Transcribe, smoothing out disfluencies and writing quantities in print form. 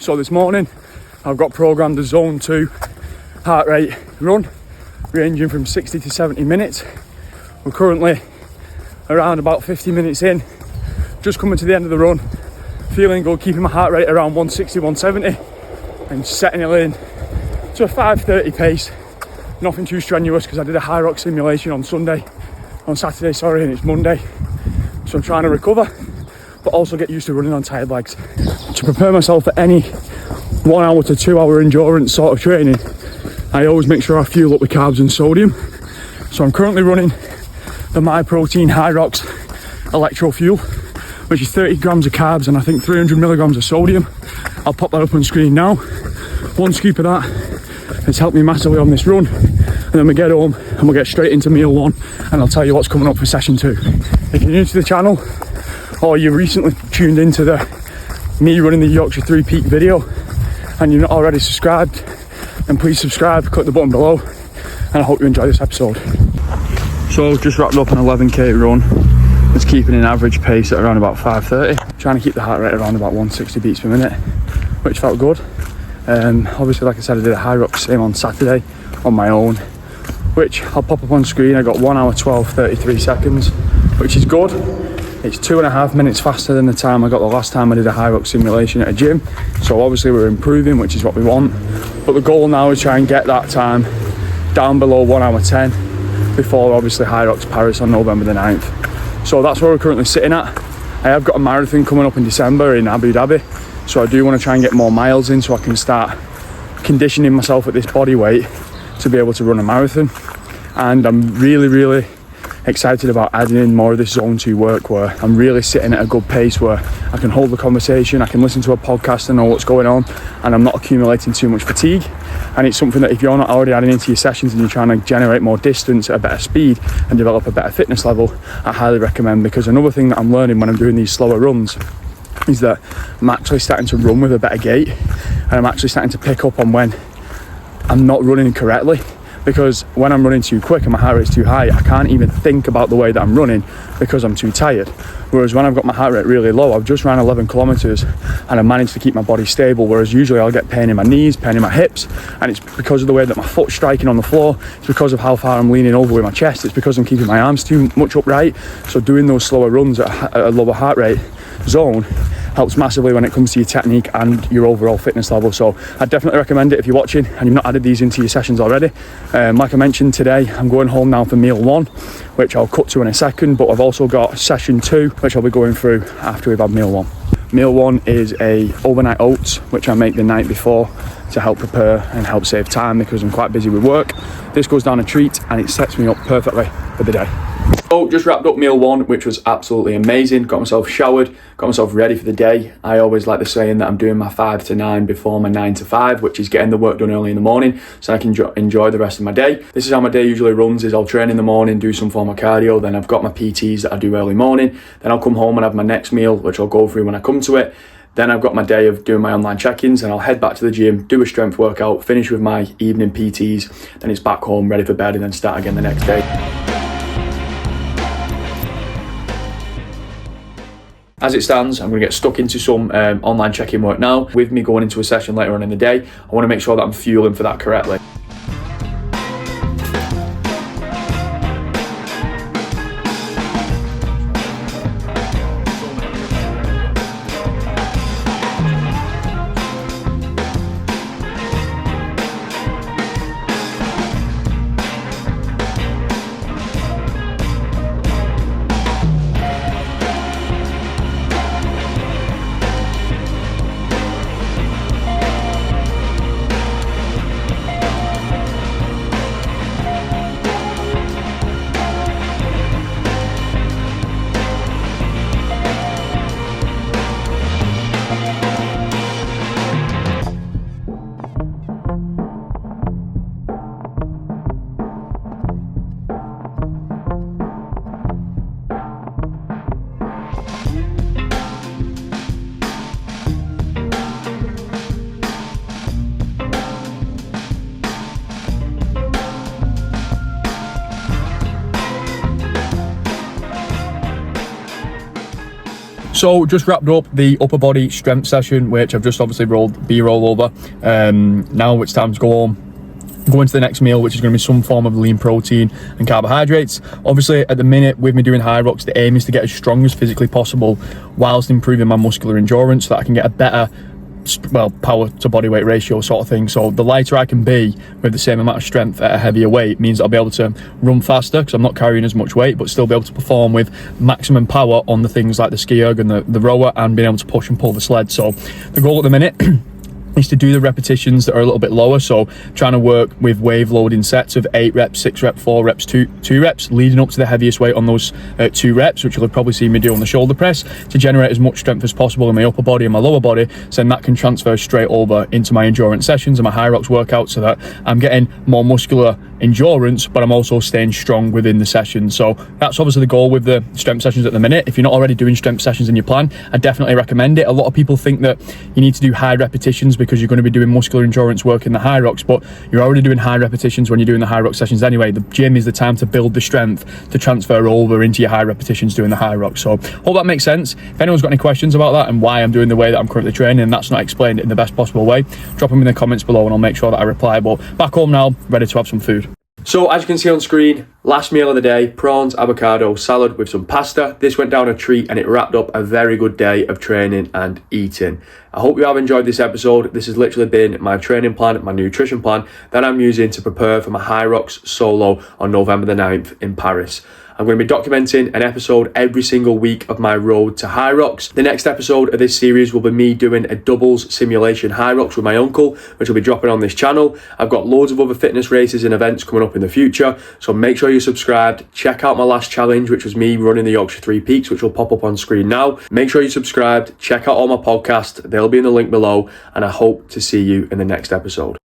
So this morning I've got programmed a zone 2 heart rate run ranging from 60 to 70 minutes. We're currently around about 50 minutes in, just coming to the end of the run, feeling good, keeping my heart rate around 160, 170 and setting it in to a 5:30 pace. Nothing too strenuous because I did a HYROX simulation on Saturday, and it's Monday. So I'm trying to recover, but also get used to running on tired legs. To prepare myself for any 1 hour to 2 hour endurance sort of training, I always make sure I fuel up with carbs and sodium. So I'm currently running the MyProtein HYROX Electro Fuel, which is 30 grams of carbs and I think 300 milligrams of sodium. I'll pop that up on screen now. One scoop of that has helped me massively on this run, and then we get home and we'll get straight into meal 1 and I'll tell you what's coming up for session 2. If you're new to the channel or you recently tuned into me running the Yorkshire 3 Peak video and you're not already subscribed, then please subscribe, click the button below, and I hope you enjoy this episode. So just wrapped up an 11k run. It's keeping an average pace at around about 5:30, trying to keep the heart rate around about 160 beats per minute, which felt good. Obviously, like I said, I did a HYROX sim on Saturday on my own, which I'll pop up on screen. I got 1 hour 12 33 seconds, which is good. It's 2.5 minutes faster than the time I got the last time I did a HYROX simulation at a gym. So obviously we're improving, which is what we want. But the goal now is try and get that time down below 1 hour 10 before obviously HYROX Paris on November the 9th. So that's where we're currently sitting at. I have got a marathon coming up in December in Abu Dhabi. So I do want to try and get more miles in so I can start conditioning myself at this body weight to be able to run a marathon. And I'm really excited about adding in more of this zone 2 work where I'm really sitting at a good pace where I can hold the conversation, I can listen to a podcast and know what's going on, and I'm not accumulating too much fatigue. And it's something that if you're not already adding into your sessions and you're trying to generate more distance at a better speed and develop a better fitness level, I highly recommend. Because another thing that I'm learning when I'm doing these slower runs is that I'm actually starting to run with a better gait, and I'm actually starting to pick up on when I'm not running correctly. Because when I'm running too quick and my heart rate's too high, I can't even think about the way that I'm running because I'm too tired. Whereas when I've got my heart rate really low, I've just ran 11 kilometers and I managed to keep my body stable. Whereas usually I'll get pain in my knees, pain in my hips, and it's because of the way that my foot's striking on the floor. It's because of how far I'm leaning over with my chest. It's because I'm keeping my arms too much upright. So doing those slower runs at a lower heart rate zone helps massively when it comes to your technique and your overall fitness level. So I definitely recommend it if you're watching and you've not added these into your sessions already. Like I mentioned today, I'm going home now for meal 1, which I'll cut to in a second, but I've also got session 2, which I'll be going through after we've had meal 1. Meal 1 is a overnight oats, which I make the night before to help prepare and help save time because I'm quite busy with work. This goes down a treat and it sets me up perfectly for the day. So just wrapped up meal 1, which was absolutely amazing. Got myself showered, got myself ready for the day. I always like the saying that I'm doing my 5 to 9 before my 9 to 5, which is getting the work done early in the morning so I can enjoy the rest of my day. This is how my day usually runs, is I'll train in the morning, do some form of cardio, then I've got my PTs that I do early morning, then I'll come home and have my next meal, which I'll go through when I come to it. Then I've got my day of doing my online check-ins and I'll head back to the gym, do a strength workout, finish with my evening PTs, then it's back home, ready for bed, and then start again the next day. As it stands, I'm going to get stuck into some online check-in work now. With me going into a session later on in the day, I want to make sure that I'm fueling for that correctly. So just wrapped up the upper body strength session, which I've just obviously rolled B-roll over. Now it's time to go home, go into the next meal, which is going to be some form of lean protein and carbohydrates. Obviously at the minute with me doing HYROX, the aim is to get as strong as physically possible whilst improving my muscular endurance so that I can get a better power to body weight ratio sort of thing. So the lighter I can be with the same amount of strength at a heavier weight means I'll be able to run faster because I'm not carrying as much weight, but still be able to perform with maximum power on the things like the ski erg and the rower, and being able to push and pull the sled. So the goal at the minute is to do the repetitions that are a little bit lower, so trying to work with wave loading sets of 8 reps, 6 reps, 4 reps, 2 reps, leading up to the heaviest weight on those 2 reps, which you'll probably see me do on the shoulder press, to generate as much strength as possible in my upper body and my lower body, so then that can transfer straight over into my endurance sessions and my HYROX workouts, so that I'm getting more muscular endurance, but I'm also staying strong within the session. So that's obviously the goal with the strength sessions at the minute. If you're not already doing strength sessions in your plan, I definitely recommend it. A lot of people think that you need to do high repetitions because you're going to be doing muscular endurance work in the HYROX, but you're already doing high repetitions when you're doing the HYROX sessions anyway. The gym is the time to build the strength to transfer over into your high repetitions doing the HYROX. So hope that makes sense. If anyone's got any questions about that and why I'm doing the way that I'm currently training and that's not explained in the best possible way, drop them in the comments below and I'll make sure that I reply. But back home now, ready to have some food. So as you can see on screen, last meal of the day, prawns, avocado, salad with some pasta. This went down a treat and it wrapped up a very good day of training and eating. I hope you have enjoyed this episode. This has literally been my training plan, my nutrition plan that I'm using to prepare for my HYROX solo on November the 9th in Paris. I'm going to be documenting an episode every single week of my road to HYROX. The next episode of this series will be me doing a doubles simulation HYROX with my uncle, which will be dropping on this channel. I've got loads of other fitness races and events coming up in the future, so make sure you're subscribed. Check out my last challenge, which was me running the Yorkshire 3 Peaks, which will pop up on screen now. Make sure you're subscribed. Check out all my podcasts. They'll be in the link below, and I hope to see you in the next episode.